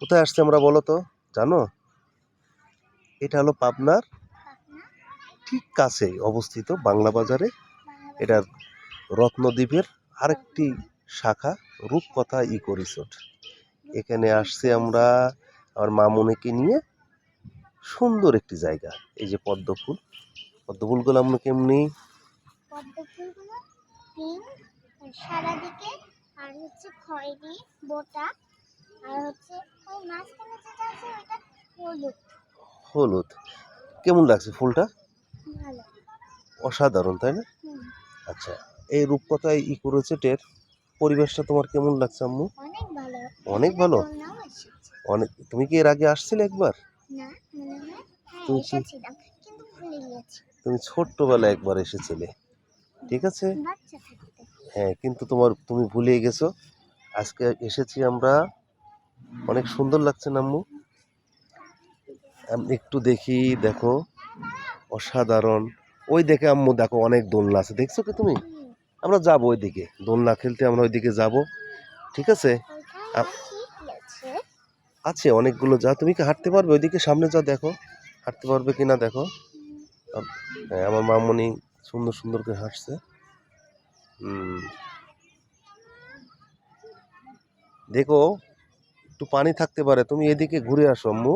কোথায় আসছে আমরা বলো তো, জানো? এটা হলো পাবনার ঠিক কাছেই অবস্থিত বাংলা বাজারে। এটা রত্নদ্বীপের আরেকটি শাখা, রূপকথা ইকো রিসোর্ট। এখানে আসছি আমরা আমার মামুনিকে নিয়ে। সুন্দর একটি জায়গা। এই যে পদ্মফুল, পদ্মফুলগুলো আমরা কেমনি পদ্মফুলগুলো পিঙ্ক সারা দিকে, আর হচ্ছে খয়েরি বোটা, আর হচ্ছে ওই মাঝখানে যেটা আছে ওটা হলুদ। হলুদ। কেমন লাগছে ফুলটা? ভালো। অসাধারণ, তাই না? আচ্ছা, এই রূপকথায় ইকো রিসোর্টের পরিবেশটা তোমার কেমন লাগছে আম্মু? অনেক ভালো। অনেক ভালো। দোলনাও এসেছে। অনেক। তুমি কি এর আগে আসছিলে একবার? না, মনে হয় হ্যাঁ তুমি কি এসেছিলাম, কিন্তু ভুলে গেছি। তুমি ছোট্টবেলায় একবার এসেছিলে, ঠিক আছে? বাচ্চা থাকতে। হ্যাঁ, কিন্তু তুমি ভুলে গেছো। আজকে এসেছি আমরা, অনেক সুন্দর লাগছে না আম্মু? একটু দেখি, দেখো, অসাধারণ। ওই দেখে আম্মু, দেখো অনেক দোলনা আছে, দেখছো কি তুমি? আমরা যাবো ওইদিকে দোলনা খেলতে, আমরা ওইদিকে যাব, ঠিক আছে? ওইখানে আ- আর কি কি আছে? আছে অনেকগুলো। যা, তুমি কি হাঁটতে পারবে ওইদিকে? সামনে যা, দেখো হাঁটতে পারবে কিনা দেখো। হ্যাঁ, আমার মামনি সুন্দর সুন্দর করে হাঁটছে। দেখো, একটু পানি থাকতে পারে, তুমি এদিকে ঘুরে আসো আম্মু।